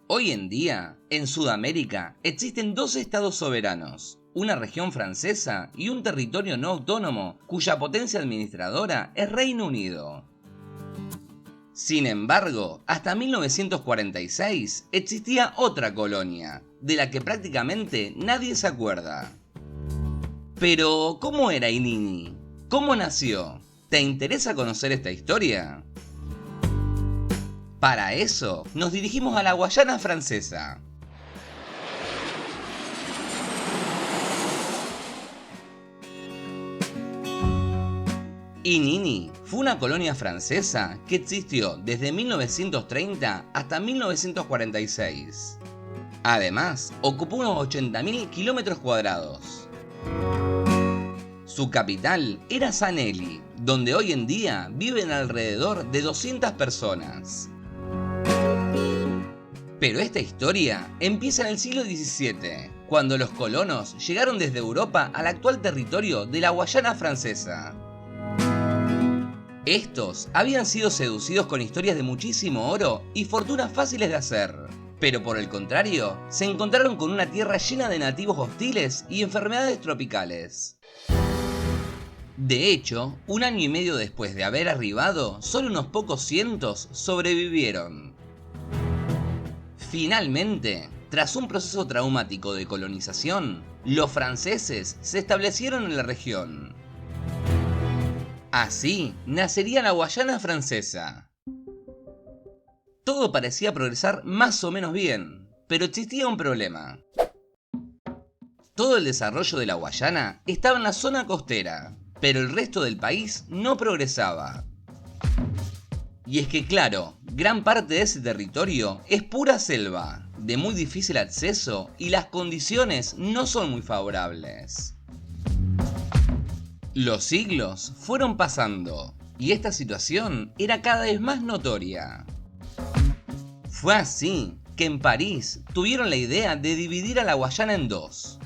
Hoy en día, en Sudamérica, existen dos estados soberanos, una región francesa y un territorio no autónomo cuya potencia administradora es Reino Unido. Sin embargo, hasta 1946 existía otra colonia, de la que prácticamente nadie se acuerda. Pero, ¿cómo era Inini? ¿Cómo nació? ¿Te interesa conocer esta historia? Para eso, nos dirigimos a la Guayana Francesa. Inini fue una colonia francesa que existió desde 1930 hasta 1946. Además, ocupó unos 80.000 kilómetros cuadrados. Su capital era Sanelli, donde hoy en día viven alrededor de 200 personas. Pero esta historia empieza en el siglo XVII, cuando los colonos llegaron desde Europa al actual territorio de la Guayana Francesa. Estos habían sido seducidos con historias de muchísimo oro y fortunas fáciles de hacer, pero por el contrario, se encontraron con una tierra llena de nativos hostiles y enfermedades tropicales. De hecho, un año y medio después de haber arribado, solo unos pocos cientos sobrevivieron. Finalmente, tras un proceso traumático de colonización, los franceses se establecieron en la región. Así nacería la Guayana Francesa. Todo parecía progresar más o menos bien, pero existía un problema. Todo el desarrollo de la Guayana estaba en la zona costera, pero el resto del país no progresaba. Y es que claro, gran parte de ese territorio es pura selva, de muy difícil acceso y las condiciones no son muy favorables. Los siglos fueron pasando y esta situación era cada vez más notoria. Fue así que en París tuvieron la idea de dividir a la Guayana en dos.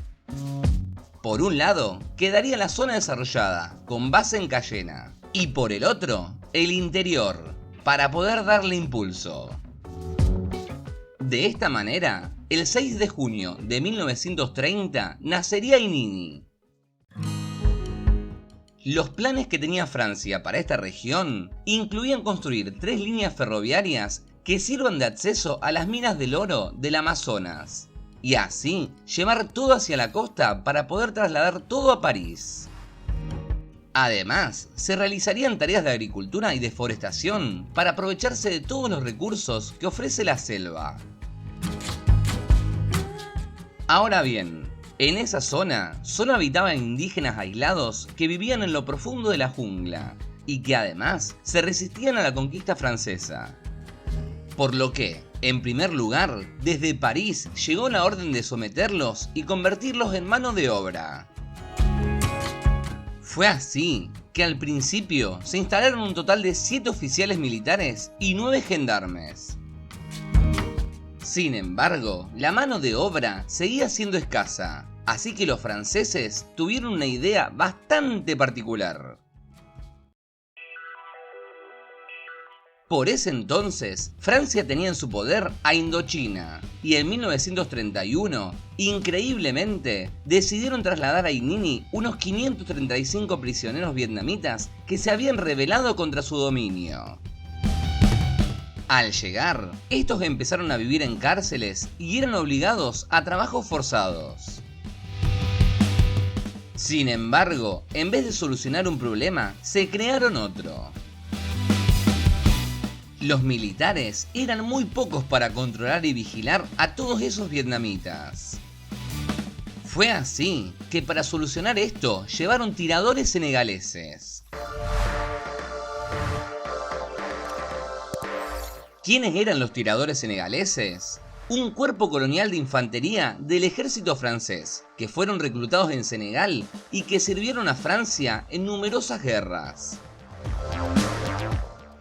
Por un lado, quedaría la zona desarrollada, con base en Cayena, y por el otro, el interior, para poder darle impulso. De esta manera, el 6 de junio de 1930 nacería Inini. Los planes que tenía Francia para esta región incluían construir 3 líneas ferroviarias que sirvan de acceso a las minas del oro del Amazonas, y así llevar todo hacia la costa para poder trasladar todo a París. Además, se realizarían tareas de agricultura y deforestación para aprovecharse de todos los recursos que ofrece la selva. Ahora bien, en esa zona solo habitaban indígenas aislados que vivían en lo profundo de la jungla y que además se resistían a la conquista francesa. Por lo que, en primer lugar, desde París llegó la orden de someterlos y convertirlos en mano de obra. Fue así que al principio se instalaron un total de 7 oficiales militares y 9 gendarmes. Sin embargo, la mano de obra seguía siendo escasa, así que los franceses tuvieron una idea bastante particular. Por ese entonces, Francia tenía en su poder a Indochina, y en 1931, increíblemente, decidieron trasladar a Inini unos 535 prisioneros vietnamitas que se habían rebelado contra su dominio. Al llegar, estos empezaron a vivir en cárceles y eran obligados a trabajos forzados. Sin embargo, en vez de solucionar un problema, se crearon otro. Los militares eran muy pocos para controlar y vigilar a todos esos vietnamitas. Fue así que para solucionar esto llevaron tiradores senegaleses. ¿Quiénes eran los tiradores senegaleses? Un cuerpo colonial de infantería del ejército francés, que fueron reclutados en Senegal y que sirvieron a Francia en numerosas guerras.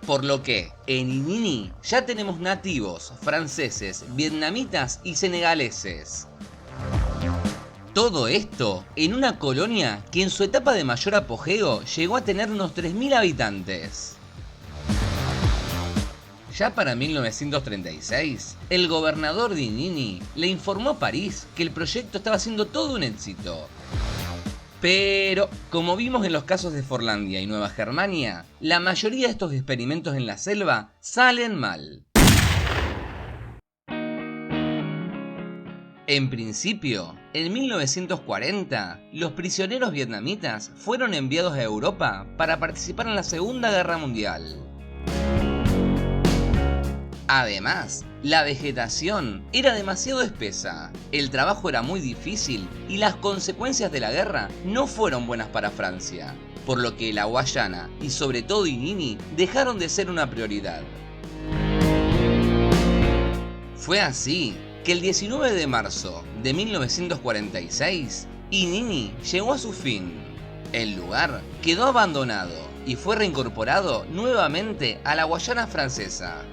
Por lo que, en Inini ya tenemos nativos, franceses, vietnamitas y senegaleses. Todo esto en una colonia que en su etapa de mayor apogeo llegó a tener unos 3.000 habitantes. Ya para 1936, el gobernador Dininí le informó a París que el proyecto estaba siendo todo un éxito. Pero, como vimos en los casos de Forlandia y Nueva Germania, la mayoría de estos experimentos en la selva salen mal. En principio, en 1940, los prisioneros vietnamitas fueron enviados a Europa para participar en la Segunda Guerra Mundial. Además, la vegetación era demasiado espesa, el trabajo era muy difícil y las consecuencias de la guerra no fueron buenas para Francia, por lo que la Guayana y sobre todo Inini dejaron de ser una prioridad. Fue así que el 19 de marzo de 1946, Inini llegó a su fin. El lugar quedó abandonado y fue reincorporado nuevamente a la Guayana francesa.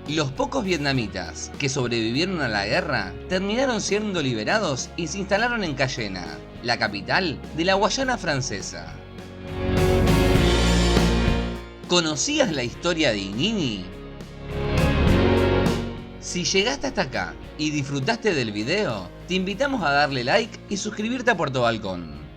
Los pocos vietnamitas que sobrevivieron a la guerra terminaron siendo liberados y se instalaron en Cayena, la capital de la Guayana francesa. ¿Conocías la historia de Inini? Si llegaste hasta acá y disfrutaste del video, te invitamos a darle like y suscribirte a Puerto Balcón.